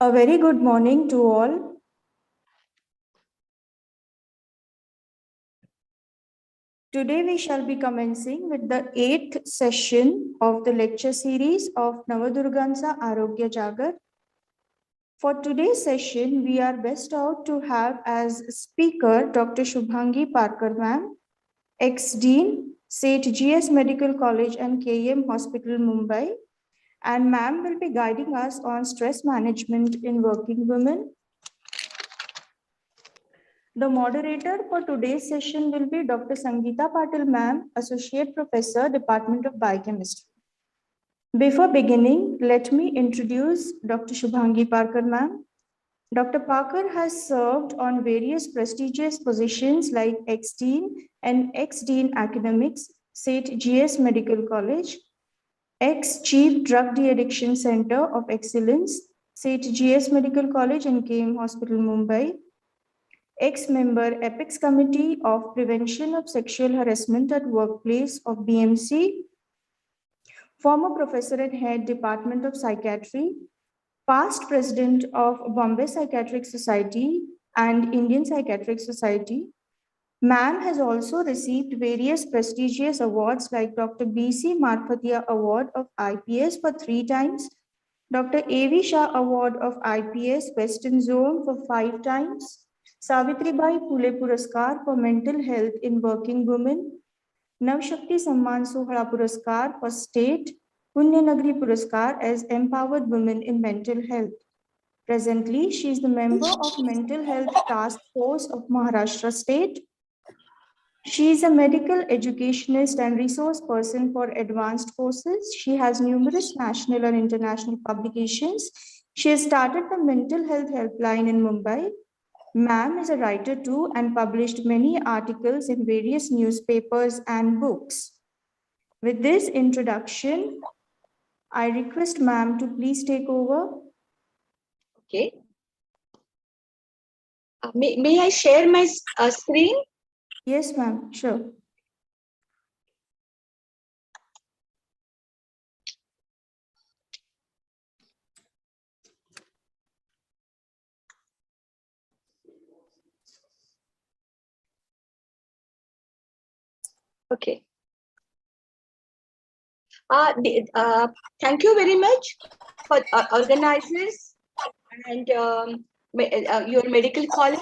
A very good morning to all. Today we shall be commencing with the 8th session of the lecture series of Navadurgansa Arogya Jagar. For today's session, we are best out to have as speaker Dr. Shubhangi Parkar ma'am, ex-dean, St. GS Medical College and KM Hospital, Mumbai. And ma'am will be guiding us on stress management in working women. The moderator for today's session will be Dr. Sangeeta Patil ma'am, Associate Professor, Department of Biochemistry. Before beginning, let me introduce Dr. Shubhangi Parkar ma'am. Dr. Parkar has served on various prestigious positions like ex-dean and ex-dean academics, St. GS Medical College, ex-chief Drug De-Addiction Center of Excellence, St. GS Medical College and KM Hospital, Mumbai, ex-member Apex Committee of Prevention of Sexual Harassment at Workplace of BMC, former professor and head Department of Psychiatry, past president of Bombay Psychiatric Society and Indian Psychiatric Society. Ma'am has also received various prestigious awards like Dr. B.C. Marfatia Award of IPS for 3 times, Dr. A.V. Shah Award of IPS Western Zone for 5 times, Savitribai Phule Puraskar for Mental Health in Working Women, Navshakti Samman Sohra Puraskar for State, Punya Nagri Puraskar as Empowered Women in Mental Health. Presently, she is the member of Mental Health Task Force of Maharashtra State. She is a medical educationist and resource person for advanced courses. She has numerous national and international publications. She has started the Mental Health Helpline in Mumbai. Ma'am is a writer too and published many articles in various newspapers and books. With this introduction, I request ma'am to please take over. Okay. May I share my screen? Yes, ma'am, sure. Okay. Thank you very much for organizers and your medical college.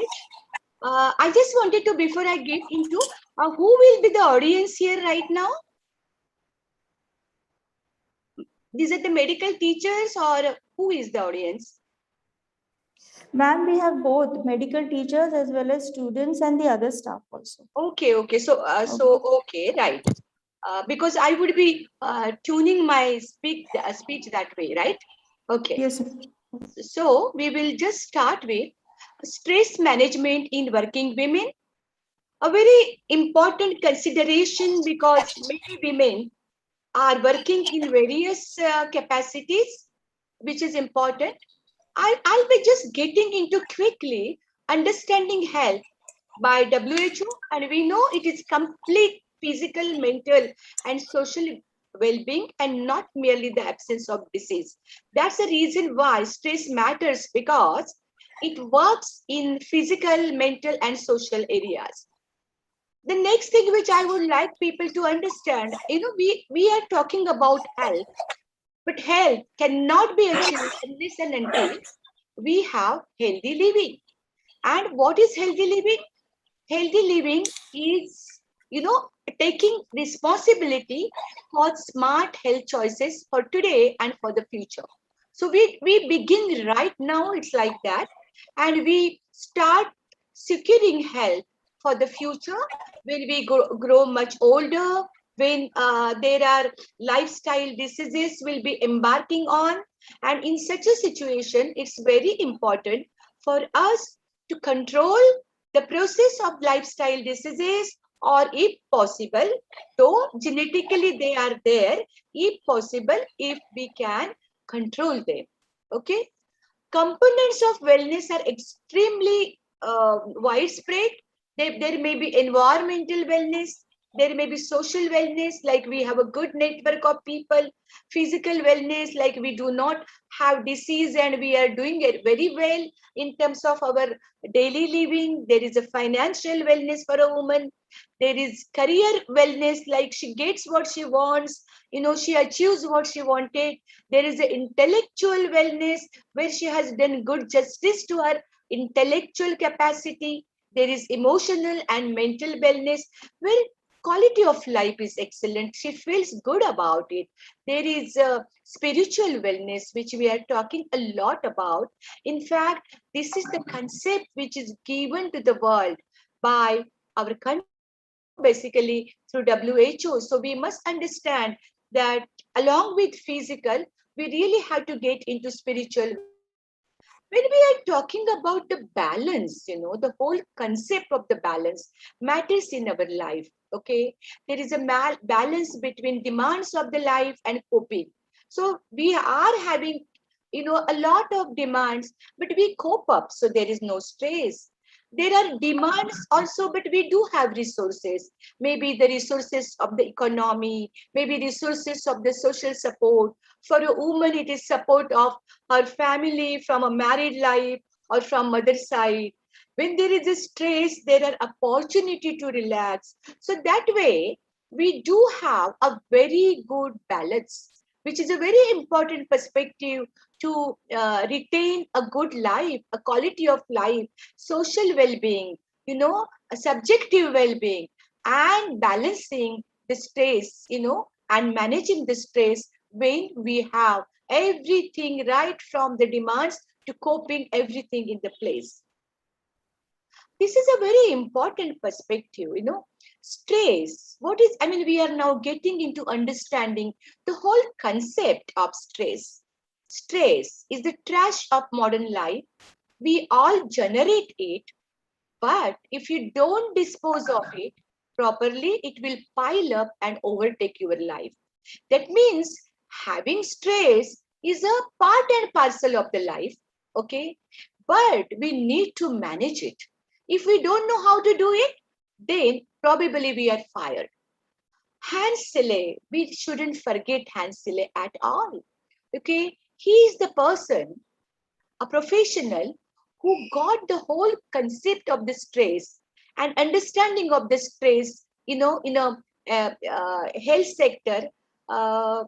I just wanted to, before I get into, who will be the audience here right now? Is it the medical teachers or who is the audience? Ma'am, we have both medical teachers as well as students and the other staff also. Okay, okay. So, okay, right. Because I would be tuning my speech that way, right? Okay. Yes. So we will just start with stress management in working women. A very important consideration because many women are working in various capacities, which is important. I'll be just getting into quickly understanding health by WHO, and we know it is complete physical, mental, and social well-being, and not merely the absence of disease. That's the reason why stress matters, because it works in physical, mental, and social areas. The next thing which I would like people to understand, we are talking about health, but health cannot be achieved unless and until we have healthy living. And what is healthy living? Healthy living is, taking responsibility for smart health choices for today and for the future. So we begin right now, it's like that, and we start securing health for the future when we grow much older, when there are lifestyle diseases will be embarking on. And in such a situation, it's very important for us to control the process of lifestyle diseases, or if possible, though genetically they are there, if possible, if we can control them. Okay. Components of wellness are extremely widespread. There may be environmental wellness, There may be social wellness, like we have a good network of people. Physical wellness, like we do not have disease and we are doing it very well in terms of our daily living. There is a financial wellness for a woman. There is career wellness, like she gets what she wants, she achieves what she wanted. There is an intellectual wellness where she has done good justice to her intellectual capacity. There is emotional and mental wellness where quality of life is excellent. She feels good about it. There is a spiritual wellness, which we are talking a lot about. In fact, this is the concept which is given to the world by our country, basically through WHO. So we must understand that along with physical, we really have to get into spiritual wellness. When we are talking about the balance, the whole concept of the balance matters in our life. Okay, there is a balance between demands of the life and coping. So we are having, a lot of demands, but we cope up. So there is no stress. There are demands also, but we do have resources. Maybe the resources of the economy, maybe resources of the social support. For a woman, it is support of her family from a married life or from mother's side. When there is a stress, there are opportunity to relax. So that way, we do have a very good balance, which is a very important perspective to retain a good life, a quality of life, social well-being, a subjective well-being, and balancing the stress, and managing the stress when we have everything right from the demands to coping everything in the place. This is a very important perspective, stress. What is, we are now getting into understanding the whole concept of stress. Stress is the trash of modern life. We all generate it, but if you don't dispose of it properly, it will pile up and overtake your life. That means having stress is a part and parcel of the life, okay? But we need to manage it. If we don't know how to do it, then probably we are fired. Hansele, we shouldn't forget Hansele at all. Okay, he is the person, a professional who got the whole concept of the stress and understanding of the stress, in a health sector uh,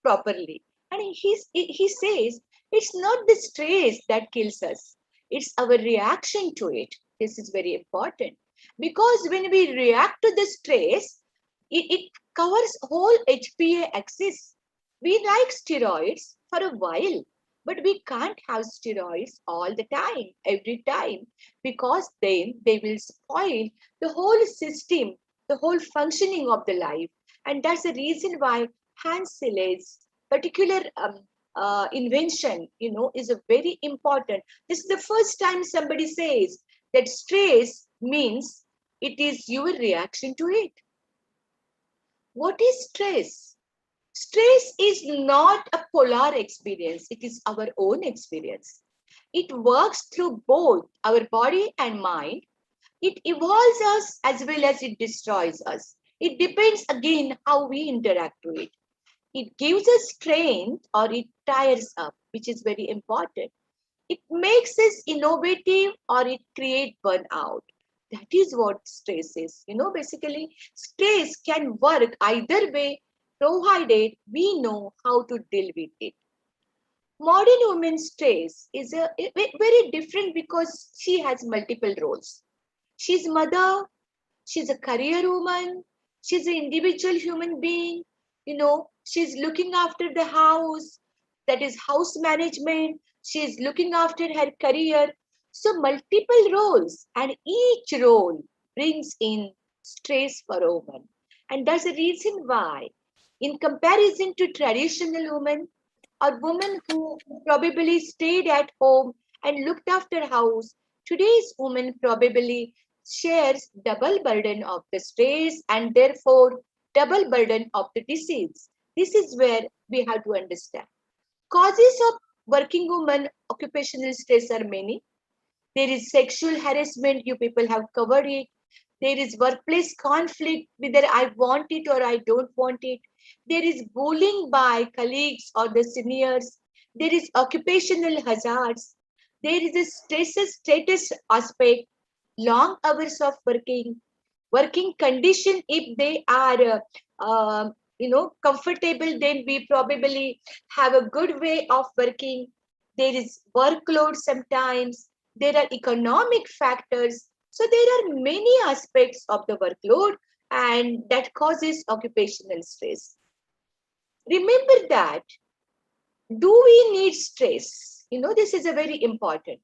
properly. And he says it's not the stress that kills us; it's our reaction to it. This is very important because when we react to the stress, it covers whole HPA axis. We like steroids for a while, but we can't have steroids all the time, every time, because then they will spoil the whole system, the whole functioning of the life. And that's the reason why Hans Selye's particular invention, is a very important. This is the first time somebody says that stress means it is your reaction to it. What is stress? Stress is not a polar experience, it is our own experience. It works through both our body and mind. It evolves us as well as it destroys us. It depends again how we interact with it. It gives us strength or it tires up, which is very important. It makes us innovative or it creates burnout. That is what stress is. Basically, stress can work either way, provided we know how to deal with it. Modern women's stress is very different because she has multiple roles. She's mother, she's a career woman, she's an individual human being, she's looking after the house, that is house management, she's looking after her career. So multiple roles, and each role brings in stress for a woman. And that's the reason why, in comparison to traditional women, or women who probably stayed at home and looked after house, today's woman probably shares double burden of the stress and therefore double burden of the disease. This is where we have to understand. Causes of working woman occupational stress are many. There is sexual harassment, you people have covered it. There is workplace conflict, whether I want it or I don't want it. There is bullying by colleagues or the seniors. There is occupational hazards. There is a status aspect, long hours of working condition. If they are, comfortable, then we probably have a good way of working. There is workload sometimes. There are economic factors. So there are many aspects of the workload, and that causes occupational stress. Remember that, do we need stress? This is a very important.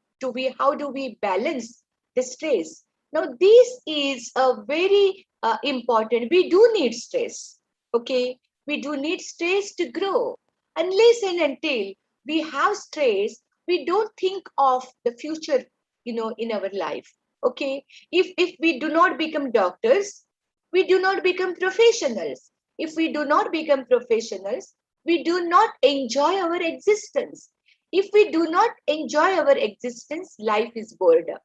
How do we balance the stress? Now, this is a very important. We do need stress. Okay. We do need stress to grow. Unless and until we have stress, we don't think of the future, in our life. Okay. If we do not become doctors, we do not become professionals. If we do not become professionals, we do not enjoy our existence. If we do not enjoy our existence, life is boredom.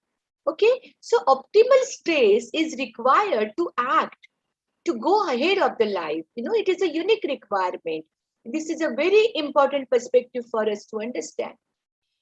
Okay, so optimal stress is required to act, to go ahead of the life. It is a unique requirement. This is a very important perspective for us to understand.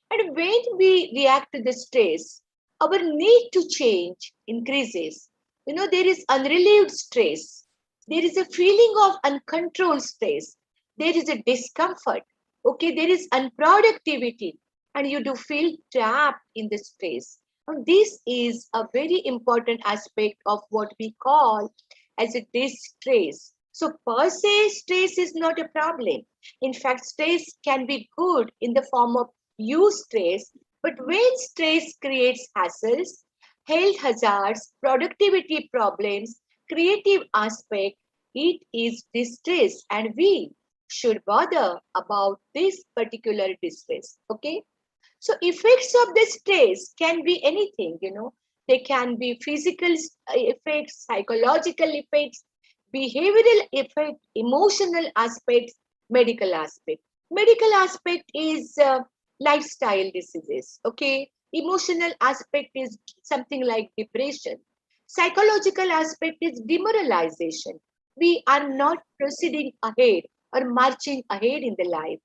And when we react to the stress, our need to change increases. There is unrelieved stress. There is a feeling of uncontrolled stress. There is a discomfort. Okay, there is unproductivity, and you do feel trapped in the stress. And this is a very important aspect of what we call as a distress. So per se, stress is not a problem. In fact, stress can be good in the form of use stress, but when stress creates hassles, health hazards, productivity problems, creative aspect, it is distress, and we should bother about this particular distress. Okay, so effects of the stress can be anything. They can be physical effects, psychological effects, behavioral effect, emotional aspects, medical aspect. Medical aspect is lifestyle diseases. Okay, emotional aspect is something like depression. Psychological aspect is demoralization. We are not proceeding ahead or marching ahead in the life.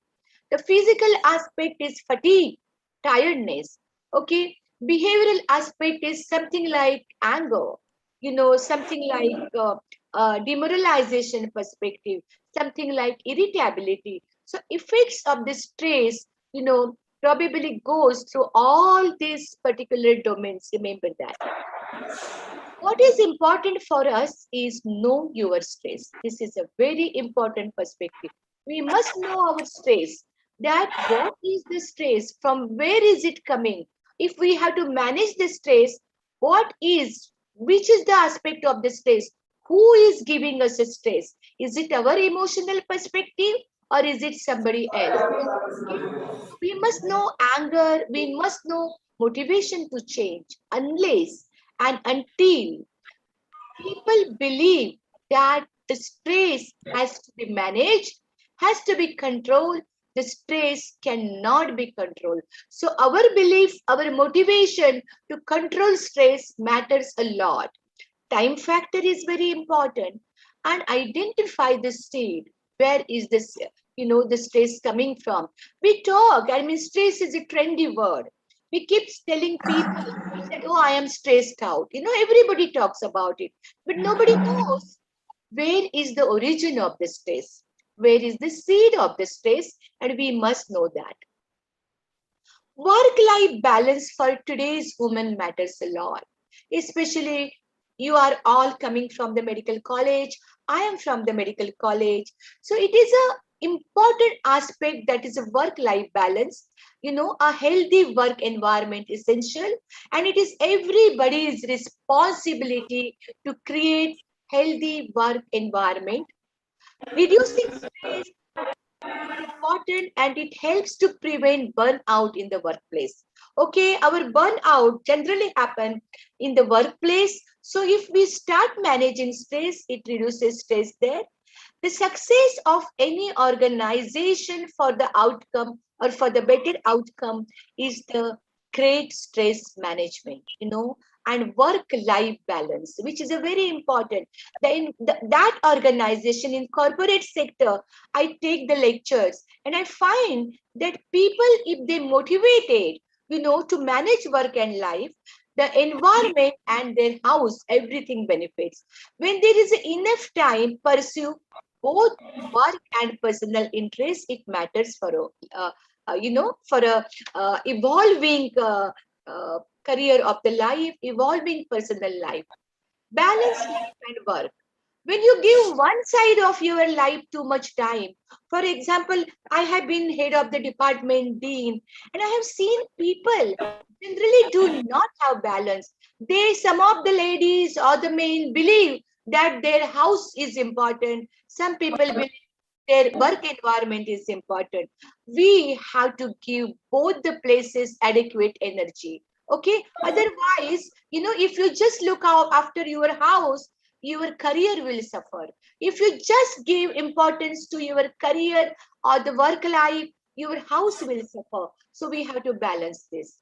The physical aspect is fatigue, tiredness. Okay, behavioral aspect is something like anger, something like demoralization perspective, something like irritability. So effects of the stress, probably goes through all these particular domains. Remember that. What is important for us is know your stress. This is a very important perspective. We must know our stress. That what is the stress? From where is it coming? If we have to manage the stress, which is the aspect of the stress? Who is giving us a stress? Is it our emotional perspective or is it somebody else? Okay? We must know anger. We must know motivation to change. Unless and until people believe that the stress has to be managed, has to be controlled, the stress cannot be controlled. So our belief, our motivation to control stress matters a lot. Time factor is very important, and identify the state. Where is this, the stress coming from? We talk, stress is a trendy word. We keep telling people that, oh, I am stressed out. Everybody talks about it, but nobody knows where is the origin of the stress, where is the seed of the stress, and we must know that. Work-life balance for today's woman matters a lot, especially you are all coming from the medical college. I am from the medical college. So it is a important aspect, that is a work-life balance. A healthy work environment is essential, and it is everybody's responsibility to create healthy work environment. Reducing stress important, and it helps to prevent burnout in the workplace. Okay, our burnout generally happen in the workplace. So if we start managing stress, it reduces stress there. The success of any organization for the outcome or for the better outcome is the great stress management. and work-life balance, which is a very important. That organization in corporate sector, I take the lectures and I find that people, if they motivated, to manage work and life, the environment and their house, everything benefits. When there is enough time, pursue both work and personal interest. It matters for a evolving career of the life, evolving personal life, balance life and work. When you give one side of your life too much time, for example, I have been head of the department, dean, and I have seen people generally do not have balance. Some of the ladies or the men believe that their house is important. Some people believe their work environment is important. We have to give both the places adequate energy. Okay. Otherwise, if you just look out after your house, your career will suffer. If you just give importance to your career or the work life, your house will suffer. So we have to balance this.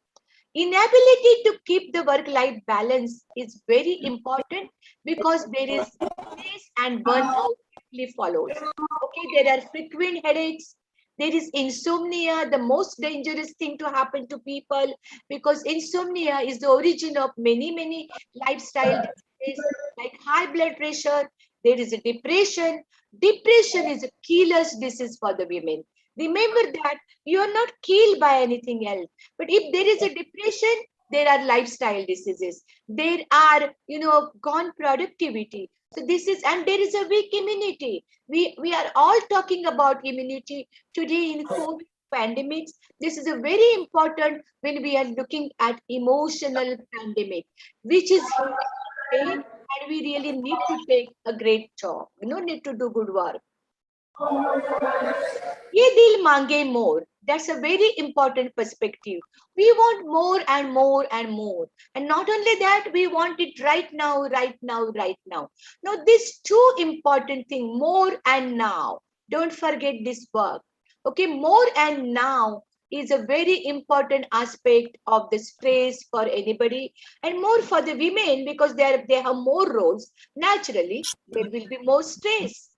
Inability to keep the work-life balance is very important because there is stress and burnout quickly follows. Okay, there are frequent headaches. There is insomnia, the most dangerous thing to happen to people, because insomnia is the origin of many lifestyle diseases like high blood pressure. There is a depression. Depression is a killer's disease for the women. Remember that you are not killed by anything else. But if there is a depression, there are lifestyle diseases. There are, gone productivity. So this is, and there is a weak immunity. We are all talking about immunity today in COVID pandemics. This is a very important when we are looking at emotional pandemic, which is here, and we really need to take a great job. Need to do good work. Ye dil mange more. That's a very important perspective. We want more and more and more. And not only that, we want it right now, right now, right now. Now, this two important thing, more and now. Don't forget this work. Okay, more and now is a very important aspect of the stress for anybody, and more for the women because they have more roles. Naturally, there will be more stress.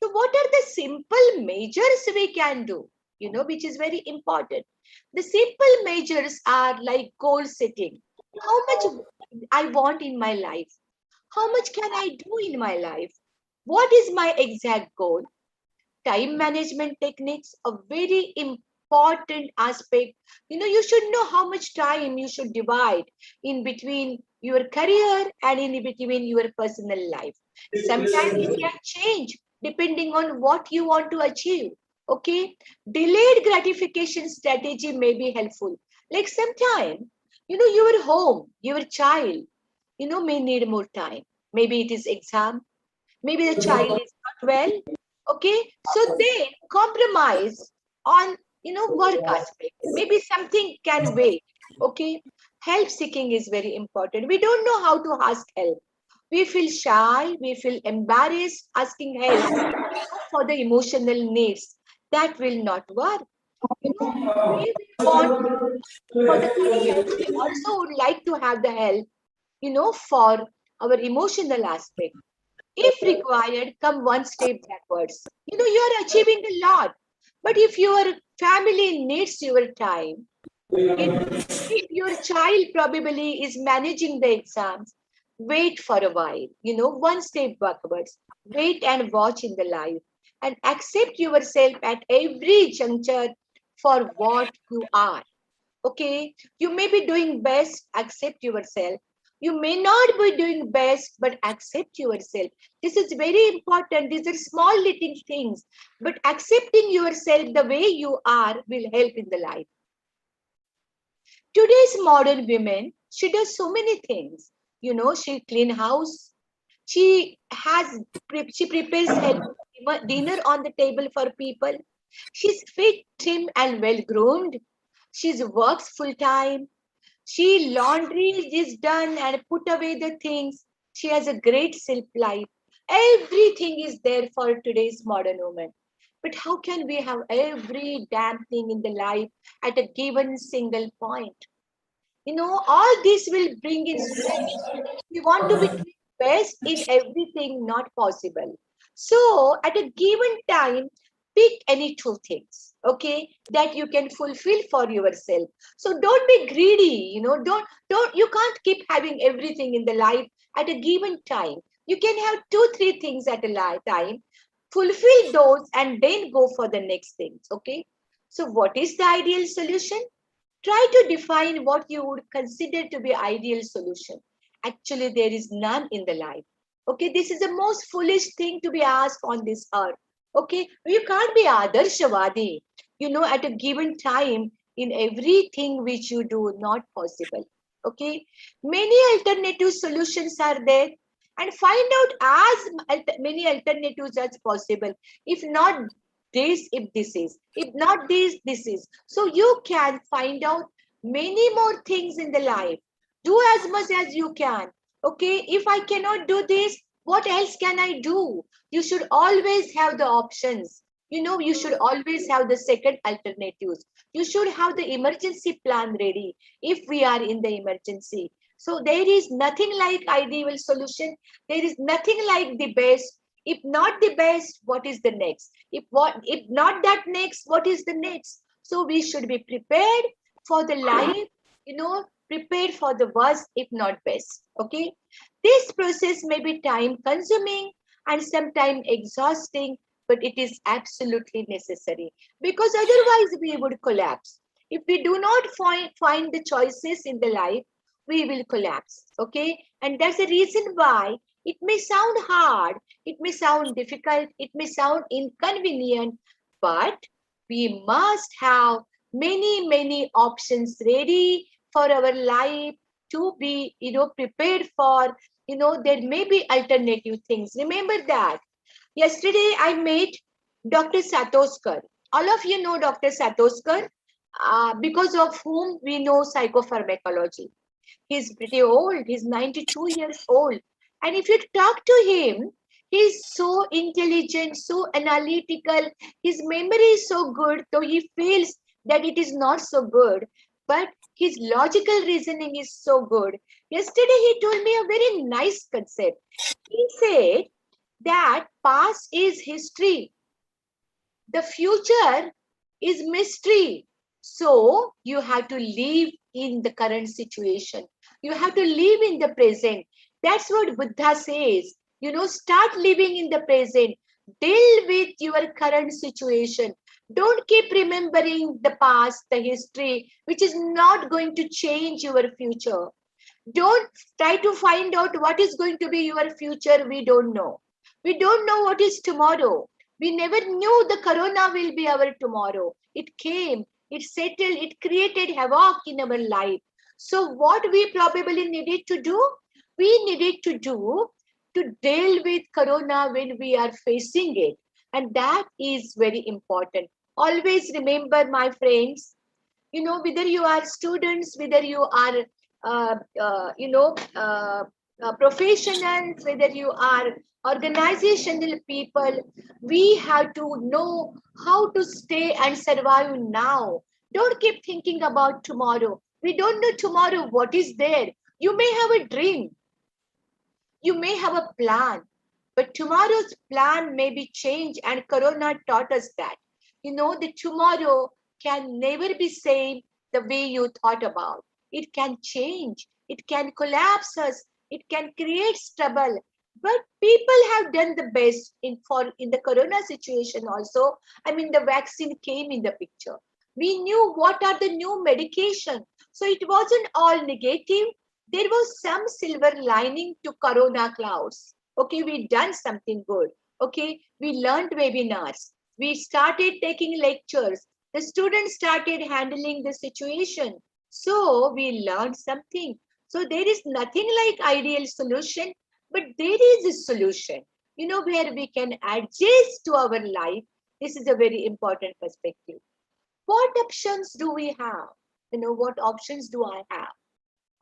So what are the simple measures we can do, which is very important? The simple measures are like goal setting. How much I want in my life? How much can I do in my life? What is my exact goal? Time management techniques, a very important aspect. You should know how much time you should divide in between your career and in between your personal life. Sometimes it can change depending on what you want to achieve. Okay, delayed gratification strategy may be helpful. Like sometimes, your home, your child, may need more time. Maybe it is exam. Maybe the child is not well. Okay, so they compromise on work aspect. Maybe something can wait. Okay, help seeking is very important. We don't know how to ask help. We feel shy, we feel embarrassed asking help for the emotional needs. That will not work. We will want for the career. We also would like to have the help, for our emotional aspect. If required, come one step backwards. You are achieving a lot. But if your family needs your time, if your child probably is managing the exams, wait for a while, one step backwards. Wait and watch in the life and accept yourself at every juncture for what you are. Okay, you may be doing best, accept yourself. You may not be doing best, but accept yourself. This is very important. These are small little things, but accepting yourself the way you are will help in the life. Today's modern women, she does so many things. She clean house. She prepares dinner on the table for people. She's fit, trim, and well groomed. She works full time. She laundry is done and put away the things. She has a great self life. Everything is there for today's modern woman. But how can we have every damn thing in the life at a given single point? All this will bring in stress. We want to be best in everything, not possible. So at a given time, pick any two things, okay, that you can fulfill for yourself. So don't be greedy, don't you can't keep having everything in the life at a given time. You can have two, three things at a time, fulfill those, and then go for the next things, okay? So what is the ideal solution? Try to define what you would consider to be ideal solution. Actually, there is none in the life. Okay, this is the most foolish thing to be asked on this earth. Okay, you can't be Adarshavadi, at a given time in everything which you do, not possible. Okay, many alternative solutions are there, and find out many alternatives as possible. If not this, if this is, if not this is. So you can find out many more things in the life. Do as much as you can. Okay, if I cannot do this, what else can I do? You should always have the options. You should always have the second alternatives. You should have the emergency plan ready if we are in the emergency. So there is nothing like ideal solution. There is nothing like the best. If not the best, what is the next? If not that next, what is the next? So we should be prepared for the life, prepared for the worst, if not best. Okay. This process may be time consuming and sometimes exhausting, but it is absolutely necessary, because otherwise we would collapse. If we do not find the choices in the life, we will collapse. Okay. And that's the reason why it may sound hard, it may sound difficult, it may sound inconvenient, but we must have many options ready for our life to be, prepared for, there may be alternative things. Remember that. Yesterday I met Dr. Satoskar. All of you know Dr. Satoskar, because of whom we know psychopharmacology. He's pretty old. He's 92 years old. And if you talk to him, he's so intelligent, so analytical. His memory is so good, though he feels that it is not so good. But his logical reasoning is so good. Yesterday, he told me a very nice concept. He said that past is history, the future is mystery. So you have to live in the current situation. You have to live in the present. That's what Buddha says. Start living in the present. Deal with your current situation. Don't keep remembering the past, the history, which is not going to change your future. Don't try to find out what is going to be your future. We don't know. We don't know what is tomorrow. We never knew the corona will be our tomorrow. It came, it settled, it created havoc in our life. So what we probably needed to do? We needed to do to deal with corona when we are facing it. And that is very important. Always remember, my friends, whether you are students, whether you are uh, uh, you know uh, professionals, whether you are organizational people, we have to know how to stay and survive now. Don't keep thinking about tomorrow. We don't know tomorrow what is there. You may have a dream, you may have a plan, but tomorrow's plan may be changed, and Corona taught us that. The tomorrow can never be same the way you thought about. It can change, it can collapse us, it can create trouble. But people have done the best in the Corona situation also. I mean, the vaccine came in the picture. We knew what are the new medication. So it wasn't all negative. There was some silver lining to corona clouds. Okay, we done something good. Okay, we learned webinars. We started taking lectures. The students started handling the situation. So we learned something. So there is nothing like ideal solution, but there is a solution, where we can adjust to our life. This is a very important perspective. What options do we have? What options do I have?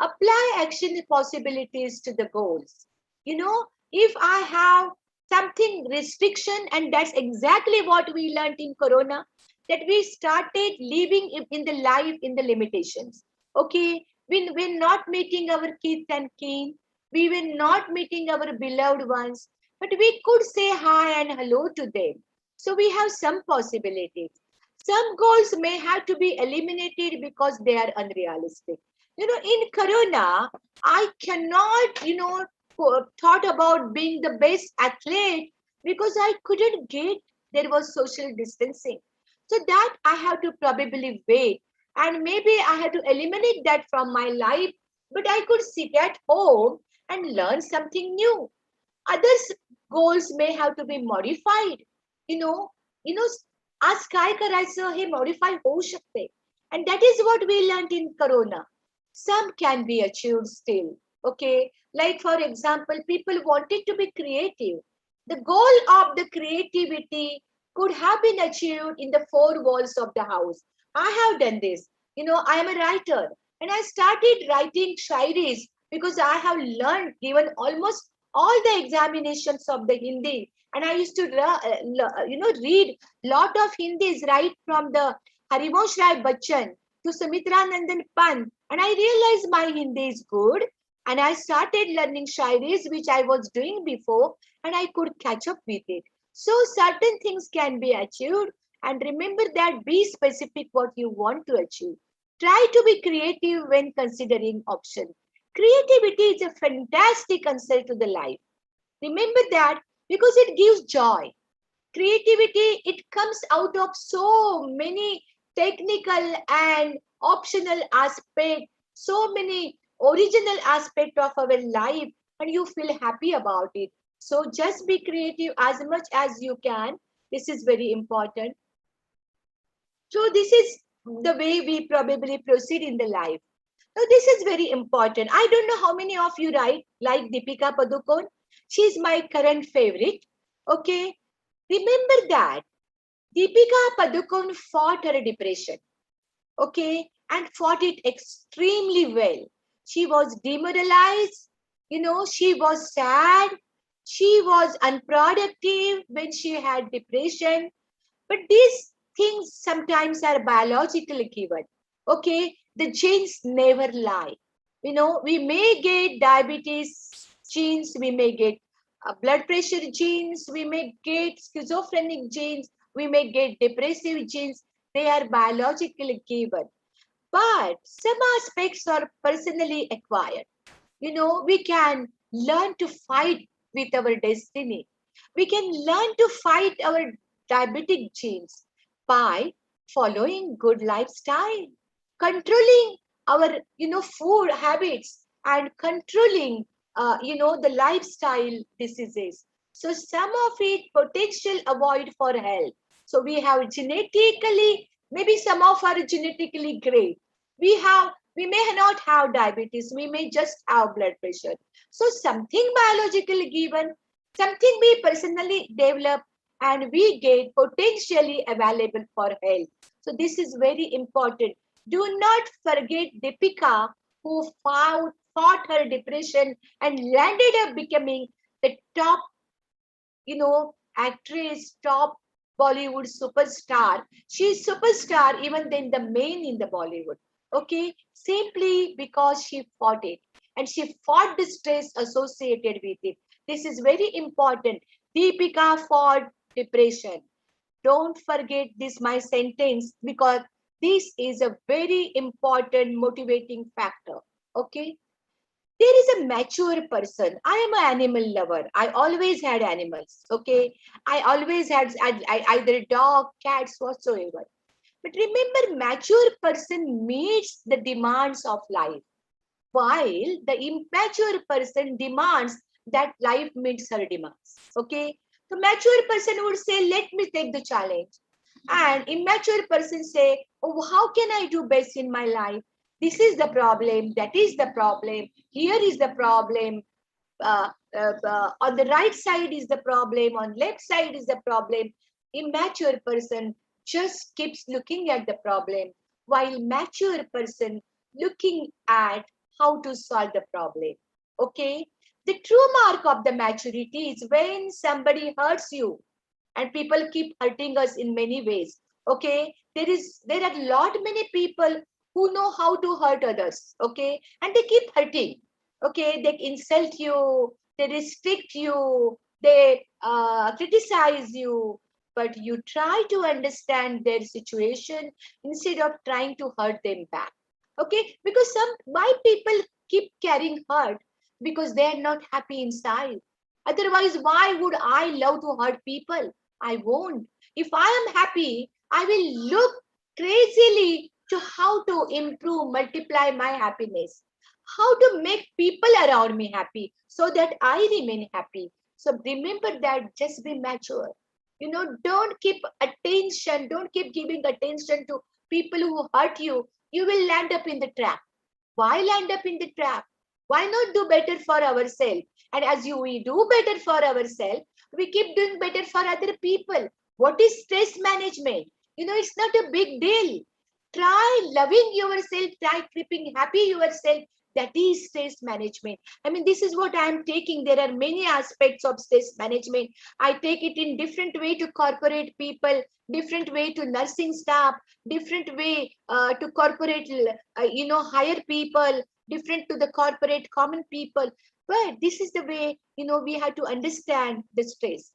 Apply action possibilities to the goals. If I have something restriction, and that's exactly what we learned in Corona, that we started living in the life in the limitations. Okay, we're not meeting our kids and kin. We were not meeting our beloved ones, but we could say hi and hello to them. So we have some possibilities. Some goals may have to be eliminated because they are unrealistic. In Corona, I cannot, thought about being the best athlete because I couldn't get, there was social distancing. So that I have to probably wait, and maybe I had to eliminate that from my life, but I could sit at home and learn something new. Others goals may have to be modified. you know you know आज काय करायचं हे modify होऊ शकते, and that is what we learned in Corona. Some can be achieved still. Okay, like for example, people wanted to be creative. The goal of the creativity could have been achieved in the four walls of the house. I have done this. I am a writer, and I started writing shairis because I have learned, given almost all the examinations of the Hindi, and I used to read lot of Hindis right from the Harivansh Rai Bachchan to Sumitra Nandan Pant, and I realized my Hindi is good, and I started learning shairis which I was doing before, and I could catch up with it. So certain things can be achieved, and remember that be specific what you want to achieve. Try to be creative when considering options. Creativity is a fantastic answer to the life. Remember that, because it gives joy. Creativity, it comes out of so many technical and optional aspects, so many original aspects of our life, and you feel happy about it. So just be creative as much as you can. This is very important. So this is the way we probably proceed in the life. Now this is very important. I don't know how many of you like Deepika Padukone. She's my current favorite. Okay, remember that Deepika Padukone fought her depression, okay, and fought it extremely well. She was demoralized, she was sad, she was unproductive when she had depression. But these things sometimes are biologically given. Okay, the genes never lie. We may get diabetes genes, we may get blood pressure genes, we may get schizophrenic genes, we may get depressive genes. They are biologically given. But some aspects are personally acquired. We can learn to fight with our destiny. We can learn to fight our diabetic genes by following good lifestyle, controlling our food habits, and controlling the lifestyle diseases. So some of it potential avoid for health. So we have genetically, maybe some of are genetically great. We may not have diabetes, we may just have blood pressure. So something biologically given, something we personally develop, and we get potentially available for health. So this is very important. Do not forget Deepika, who fought her depression and landed up becoming the top, actress, top Bollywood superstar. She's superstar even than the main in the Bollywood. Okay, simply because she fought it, and she fought the stress associated with it. This is very important. Deepika fought depression. Don't forget this, my sentence, because this is a very important motivating factor. Okay, there is a mature person. I am an animal lover. I always had animals. Okay, I always had either dog, cats, whatsoever. But remember, mature person meets the demands of life, while the immature person demands that life meets her demands. Okay, the mature person would say, let me take the challenge, and immature person say, oh, how can I do best in my life? This is the problem, that is the problem, here is the problem, on the right side is the problem, on left side is the problem. Immature person just keeps looking at the problem, while mature person looking at how to solve the problem. Okay, the true mark of the maturity is when somebody hurts you, and people keep hurting us in many ways. Okay, there are lot many people who know how to hurt others, okay? And they keep hurting, okay? They insult you, they restrict you, they criticize you, but you try to understand their situation instead of trying to hurt them back, okay? Because why people keep carrying hurt? Because they are not happy inside. Otherwise, why would I love to hurt people? I won't. If I am happy, I will look crazily to how to improve, multiply my happiness, how to make people around me happy so that I remain happy. So remember that, just be mature. Don't keep attention, don't keep giving attention to people who hurt you. You will land up in the trap. Why land up in the trap? Why not do better for ourselves? And as we do better for ourselves, we keep doing better for other people. What is stress management? It's not a big deal. Try loving yourself, try keeping happy yourself. That is stress management. I mean, this is what I am taking. There are many aspects of stress management. I take it in different way to corporate people, different way to nursing staff, different way to corporate, higher people, different to the corporate common people. But this is the way, we have to understand the stress.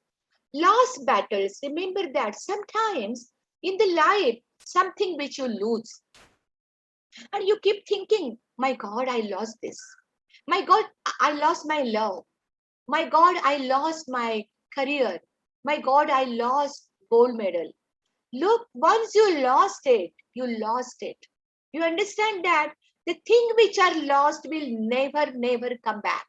Lost battles, remember that sometimes in the life, something which you lose, and you keep thinking, my God, I lost this. My God, I lost my love. My God, I lost my career. My God, I lost gold medal. Look, once you lost it, you lost it. You understand that the thing which are lost will never, never come back.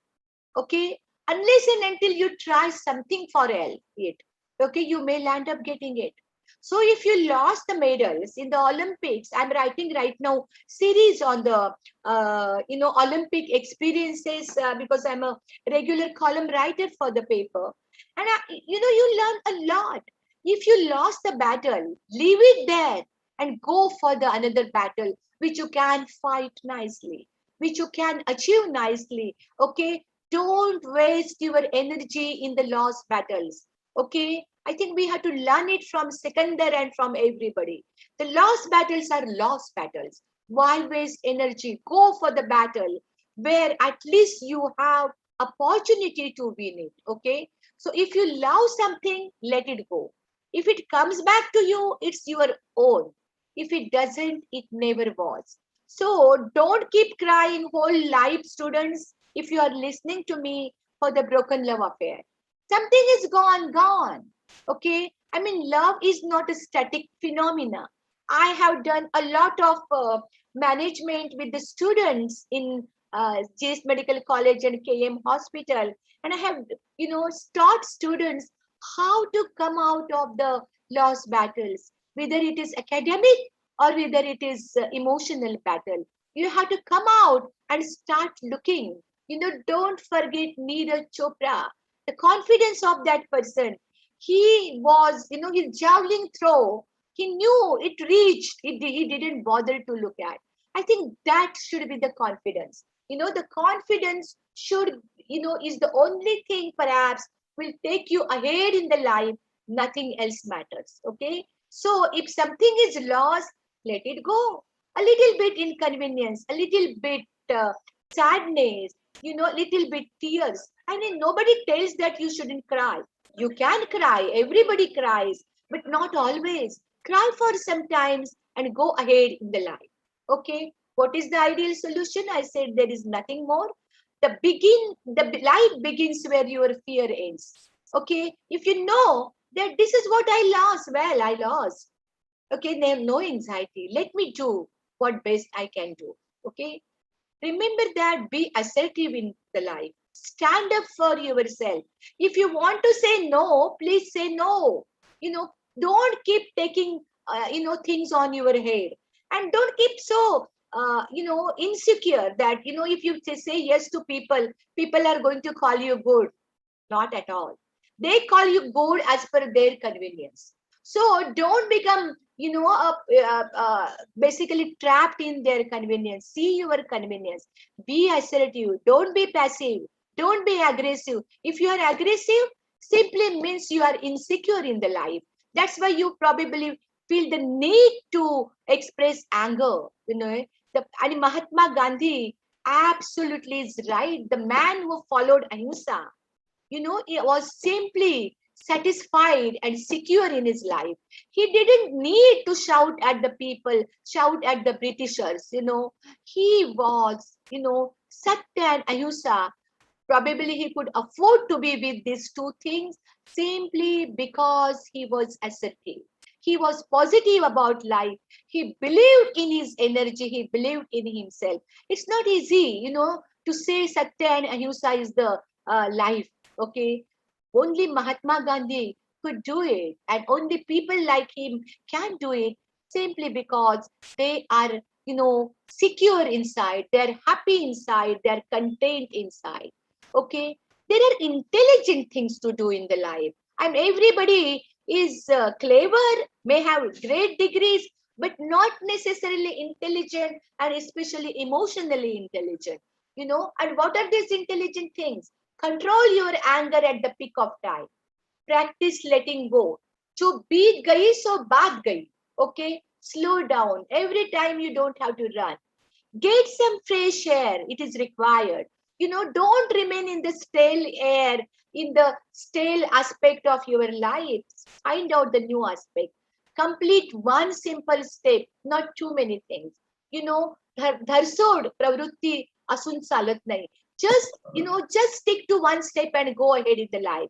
Okay? Unless and until you try something for it. Okay, you may land up getting it. So if you lost the medals in the Olympics, I'm writing right now series on the Olympic experiences because I'm a regular column writer for the paper, and you learn a lot. If you lost the battle, leave it there and go for the another battle which you can fight nicely, which you can achieve nicely. Okay, don't waste your energy in the lost battles. Okay, I think we have to learn it from Sikandar and from everybody. The lost battles are lost battles. Why waste energy? Go for the battle where at least you have opportunity to win it. Okay, so if you love something, let it go. If it comes back to you, it's your own. If it doesn't, it never was. So don't keep crying whole life, students. If you are listening to me, for the broken love affair, something is gone. Okay, I mean, love is not a static phenomena. I have done a lot of management with the students in JS Medical College and KM Hospital, and I have taught students how to come out of the lost battles, whether it is academic or whether it is emotional battle. You have to come out and start looking. Don't forget Neeraj Chopra, the confidence of that person. He was, his javelin throw, he knew it reached, he didn't bother to look at. I think that should be the confidence. The confidence should, is the only thing perhaps will take you ahead in the life. Nothing else matters. Okay. So if something is lost, let it go. A little bit inconvenience, a little bit sadness, little bit tears. I mean, nobody tells that you shouldn't cry. You can cry, everybody cries, but not always. Cry for some times and go ahead in the life. Okay, what is the ideal solution? I said there is nothing more. The life begins where your fear ends. Okay, if you know that this is what I lost, well, I lost. Okay, no anxiety. Let me do what best I can do. Okay, remember that, be assertive in the life. Stand up for yourself. If you want to say no, please say no. Don't keep taking, things on your head. And don't keep so, insecure that, if you say yes to people, people are going to call you good. Not at all. They call you good as per their convenience. So don't become, basically trapped in their convenience. See your convenience. Be assertive. Don't be passive. Don't be aggressive. If you are aggressive, simply means you are insecure in the life. That's why you probably feel the need to express anger. And Mahatma Gandhi absolutely is right. The man who followed ahimsa, he was simply satisfied and secure in his life. He didn't need to shout at the people, shout at the Britishers. He was, Satya and ahimsa. Probably he could afford to be with these two things simply because he was assertive. He was positive about life. He believed in his energy. He believed in himself. It's not easy, to say Satya and Ahimsa is the life. Okay. Only Mahatma Gandhi could do it. And only people like him can do it simply because they are, secure inside. They're happy inside. They're content inside. Okay, there are intelligent things to do in the life, and everybody is clever, may have great degrees, but not necessarily intelligent, and especially emotionally intelligent. And what are these intelligent things? Control your anger at the peak of time. Practice letting go. जो बीत गई सो बात गई. Okay, slow down. Every time you don't have to run. Get some fresh air. It is required. Don't remain in the stale air, in the stale aspect of your life. Find out the new aspect. Complete one simple step, not too many things. Dharsod pravrutti asun salat nahi. Just stick to one step and go ahead in the life.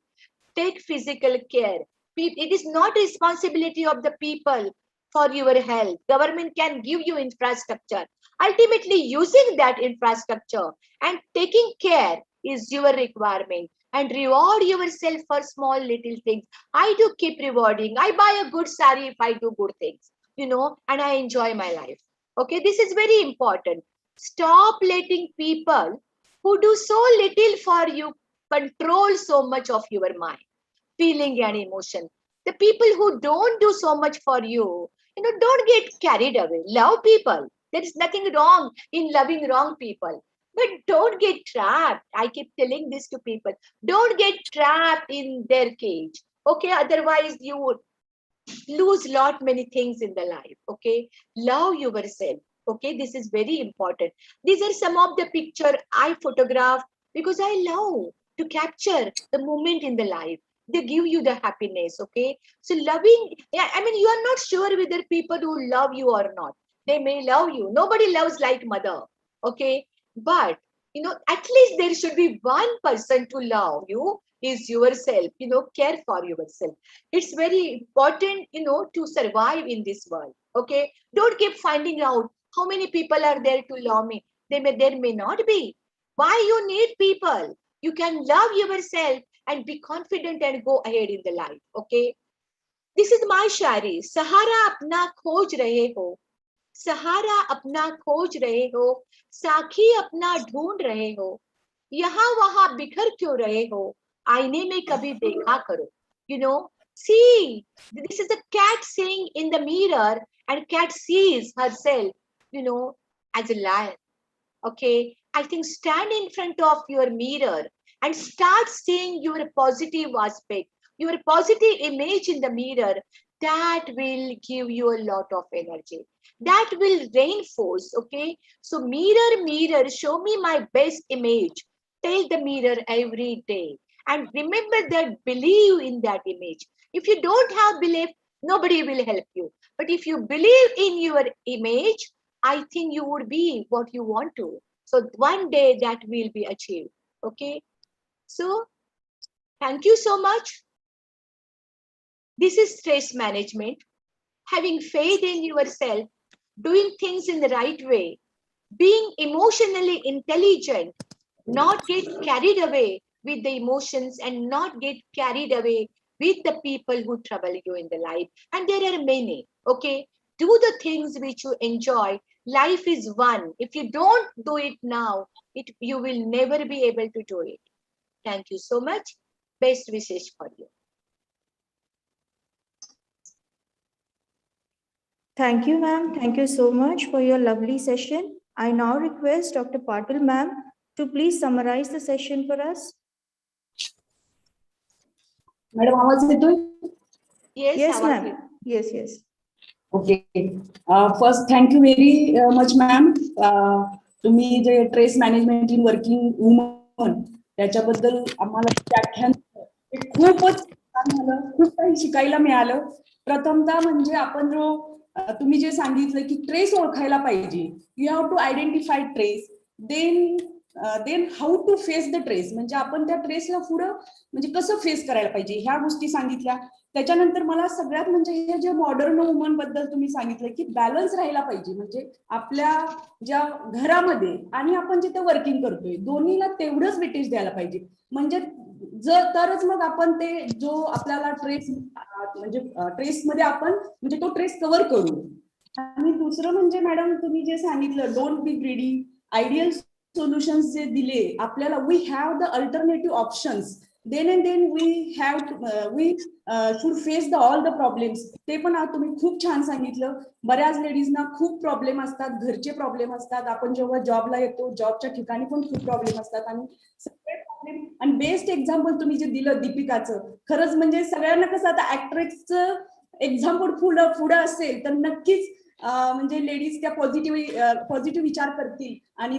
Take physical care. It is not responsibility of the people for your health. Government can give you infrastructure. Ultimately, using that infrastructure and taking care is your requirement. And reward yourself for small little things. I do keep rewarding. I buy a good sari if I do good things, and I enjoy my life. Okay, this is very important. Stop letting people who do so little for you control so much of your mind, feeling and emotion. The people who don't do so much for you, don't get carried away. Love people. There is nothing wrong in loving wrong people. But don't get trapped. I keep telling this to people. Don't get trapped in their cage. Okay, otherwise you would lose lot many things in the life. Okay, love yourself. Okay, this is very important. These are some of the picture I photograph because I love to capture the moment in the life. They give you the happiness. Okay, so loving, yeah, I mean, you are not sure whether people who love you or not. They may love you. Nobody loves like mother. Okay, but at least there should be one person to love you is yourself. Care for yourself. It's very important, to survive in this world. Okay, don't keep finding out how many people are there to love me. There may not be. Why you need people? You can love yourself and be confident and go ahead in the life. Okay, this is my shari. Sahara apna khoj rahe ho. सहारा अपना खोज रहे हो, साखी अपना ढूंढ रहे हो, यहाँ वहां बिखर क्यों रहे हो, आईने में कभी देखा करो. See, this is a cat saying in the mirror, and cat sees herself, as a lion. Okay, I think stand in front of your mirror and start seeing your positive aspect, your positive image in the mirror. That will give you a lot of energy. That will reinforce. Okay, so mirror, mirror, show me my best image. Tell the mirror every day. And remember that, believe in that image. If you don't have belief, nobody will help you. But if you believe in your image, I think you would be what you want to. So one day that will be achieved. Okay. So thank you so much. This is stress management. Having faith in yourself, doing things in the right way, being emotionally intelligent, not get carried away with the emotions and not get carried away with the people who trouble you in the life. And there are many. Okay. Do the things which you enjoy. Life is one. If you don't do it now, you will never be able to do it. Thank you so much. Best wishes for you. Thank you, ma'am. Thank you so much for your lovely session. I now request Dr. Patil, ma'am, to please summarize the session for us. Madam, आवाज येतोय? Yes, ma'am. Yes. Okay. First thank you very much ma'am. तुम्ही जे stress management in working woman त्याच्याबद्दल आम्हाला व्याख्यान खूपच छान झालं. खूप काही शिकायला मिळालं. प्रथमतः म्हणजे आपण तुम्ही जे सांगितलं की ट्रेस ओळखायला पाहिजे. You have to identify trace. Then how to face the trace, म्हणजे आपण त्या ट्रेसला पुढं म्हणजे कसं फेस करायला पाहिजे ह्या गोष्टी सांगितल्या. त्याच्यानंतर मला सगळ्यात म्हणजे हे जे मॉडर्न वुमन बद्दल तुम्ही सांगितलं की बॅलन्स राहायला पाहिजे, म्हणजे आपल्या ज्या घरामध्ये आणि आपण जिथे वर्किंग करतोय दोन्हीला तेवढंच वेटेज द्यायला पाहिजे. म्हणजे तरच मग आपण ते जो आपल्याला ट्रेस म्हणजे ट्रेसमध्ये आपण म्हणजे तो ट्रेस कव्हर करू. आणि दुसरं म्हणजे मॅडम तुम्ही जे सांगितलं don't be greedy, ideal solutions जे दिले आपल्याला, we have the alternative options, then and then we have we should face the all the problems. ते पण तुम्ही खूप छान सांगितलं. बऱ्याच लेडीजना खूप प्रॉब्लेम असतात, घरचे प्रॉब्लेम असतात, आपण जेव्हा जॉबला येतो जॉबच्या ठिकाणी पण खूप प्रॉब्लेम असतात आणि सगळे प्रॉब्लेम. आणि बेस्ट एक्झाम्पल तुम्ही जे दिलं दीपिकाचं, खरंच म्हणजे सगळ्यांना कसं आता ऍक्ट्रेसचं एक्झाम्पल पुढं असेल तर नक्कीच म्हणजे लेडीज त्या पॉझिटिव्ह विचार करतील. आणि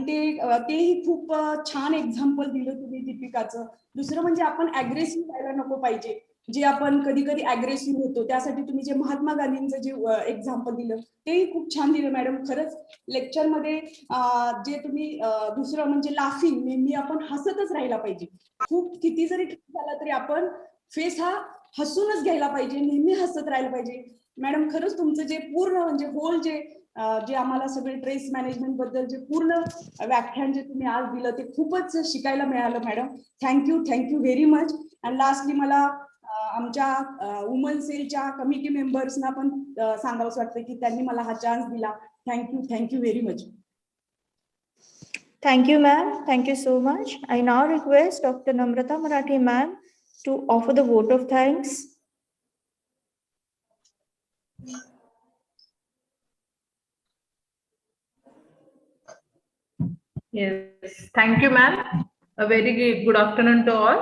तेही खूप छान एक्झाम्पल दिलं तुम्ही दीपिकाचं. दुसरं म्हणजे आपण अग्रेसिव्ह व्हायला नको पाहिजे, जे आपण कधी कधी अग्रेसिव्ह होतो. त्यासाठी तुम्ही जे महात्मा गांधींचं जे एक्झाम्पल दिलं तेही खूप छान दिलं मॅडम. खरंच लेक्चरमध्ये जे तुम्ही दुसरं म्हणजे लाफिंग, नेहमी आपण हसतच राहायला पाहिजे. खूप किती जरी झाला तरी आपण फेस हा हसूनच घ्यायला पाहिजे, नेहमी हसत राहायला पाहिजे. मॅडम खरंच तुमचं जे पूर्ण म्हणजे होल जे आम्हाला सगळे ट्रेस मॅनेजमेंट बद्दल जे पूर्ण व्याख्यान जे तुम्ही आज दिलं ते खूपच शिकायला मिळालं madam. Thank you very much. And lastly मला आमच्या वुमन सेलच्या कमिटी मेंबर्सना पण सांगावंसं वाटतं की त्यांनी मला हा चान्स दिला. Thank you very much. Thank you, ma'am. Thank you so much. I now request Dr. Namrata Marathi, ma'am, to offer the vote of thanks. Yes, thank you, ma'am. A very good afternoon to all.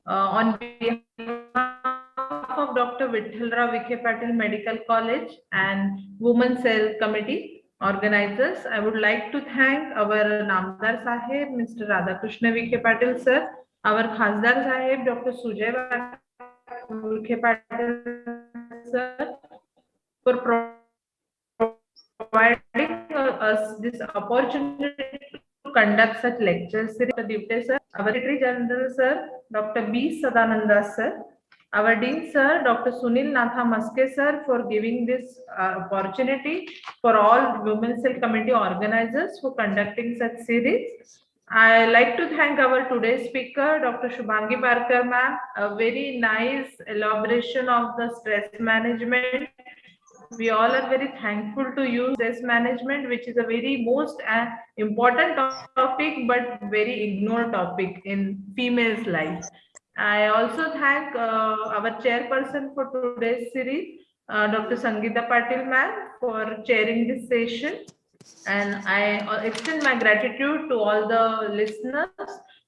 On behalf of Dr. Vithalrao Vikhe Patil Medical College and Women Cell Committee organizers, I would like to thank our Namdar Sahib, Mr. Radhakrishna Vikhe Patil sir, our Khasdar Sahib, Dr. Sujay Vikhe Patil sir, for providing us this opportunity to conduct such lectures. Dr. Divte sir, our Secretary General sir, Dr. B. Sadananda sir, our Dean sir, Dr. Sunil Natha Maske sir, for giving this opportunity for all Women's Cell Committee organizers for conducting such series. I like to thank our today's speaker, Dr. Shubhangi Parkar ma'am, a very nice elaboration of the stress management. We all are very thankful to use stress management, which is a very most important topic but very ignored topic in females life. I also thank our chairperson for today's series, Dr. Sangeeta Patil ma'am, for chairing this session. And I extend my gratitude to all the listeners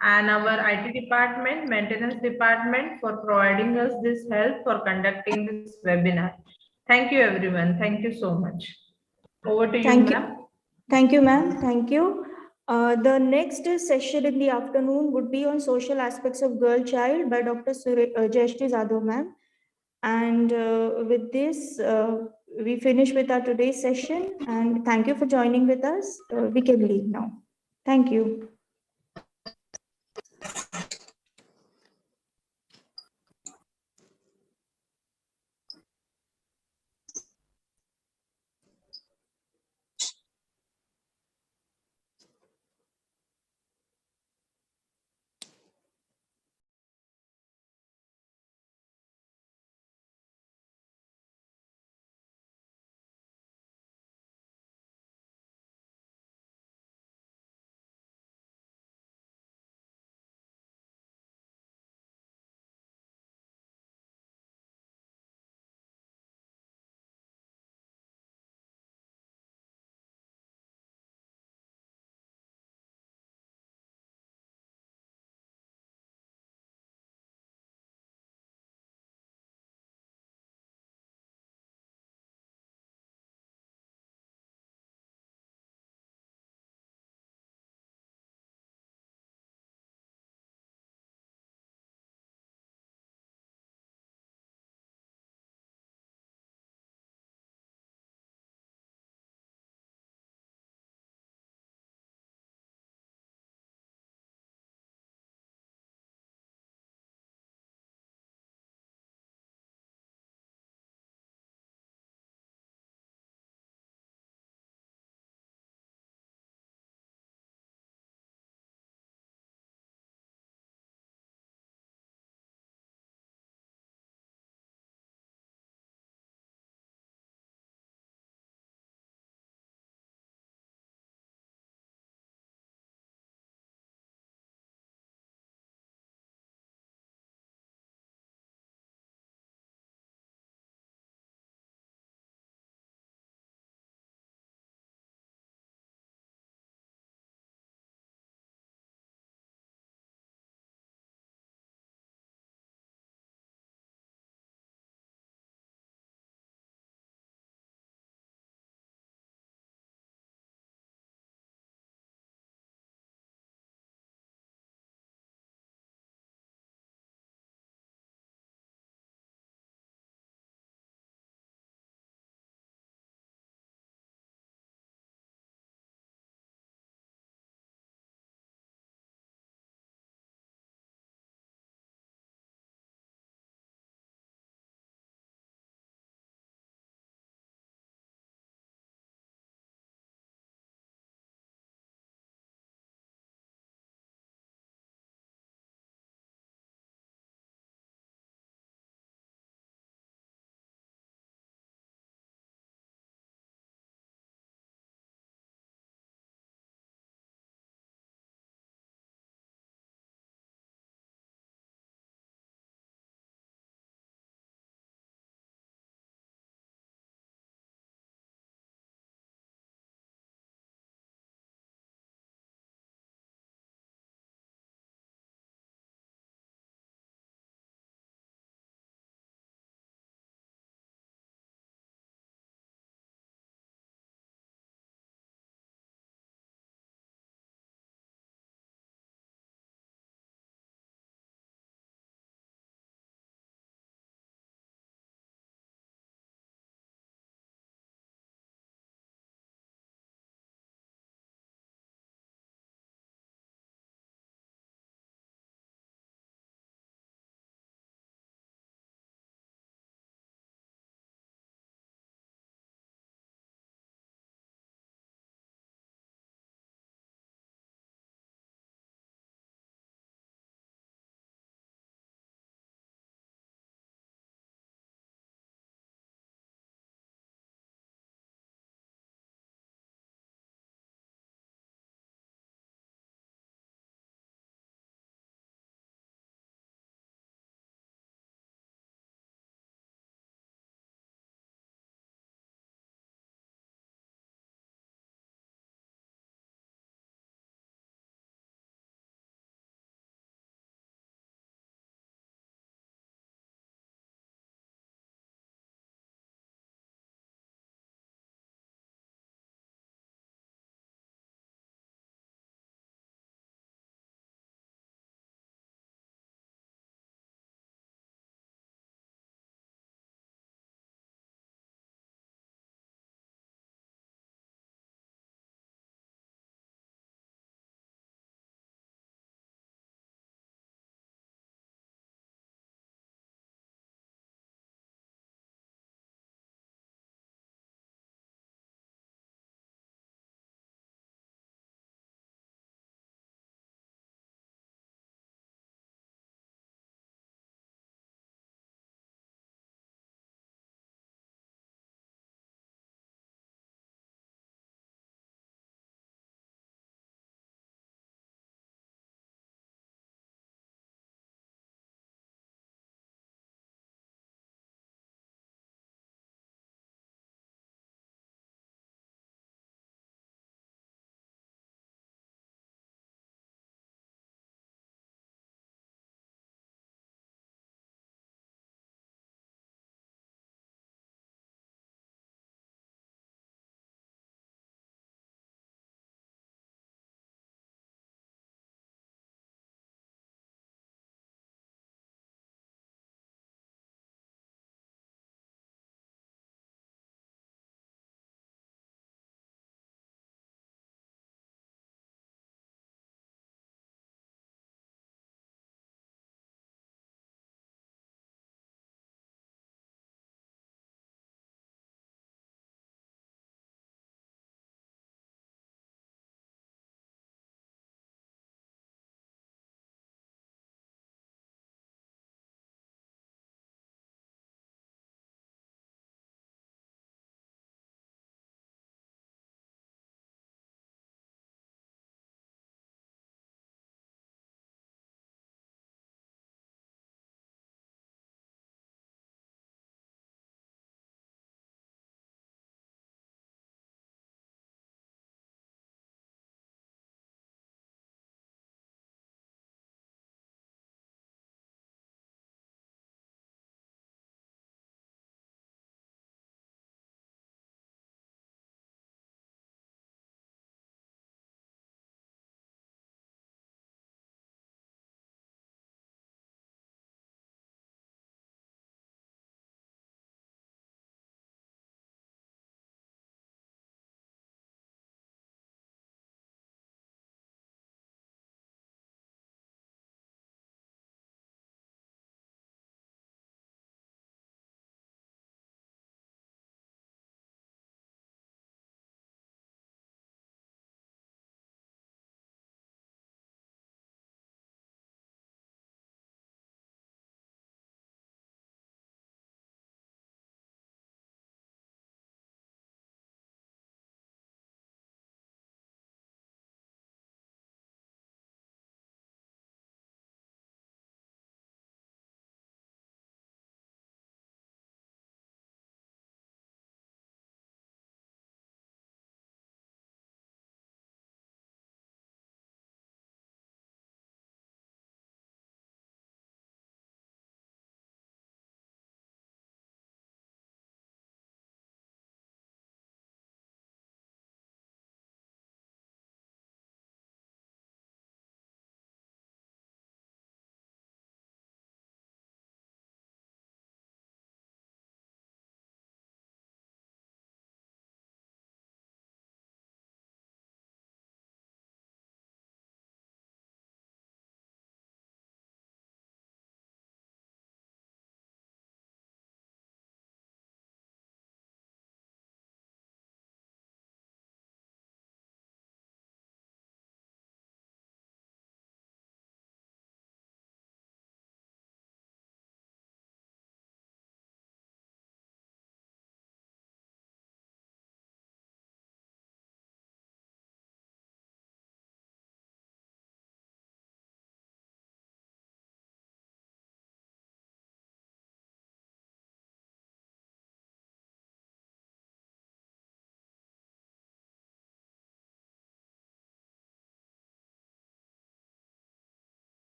and our IT department, maintenance department, for providing us this help for conducting this webinar. Thank you, everyone. Thank you so much. Over to you, ma'am. Thank you, ma'am. Thank you. The next session in the afternoon would be on social aspects of girl-child by Dr. Jayashree Zadhav, ma'am. And with this, we finish with our today's session. And thank you for joining with us. We can leave now. Thank you.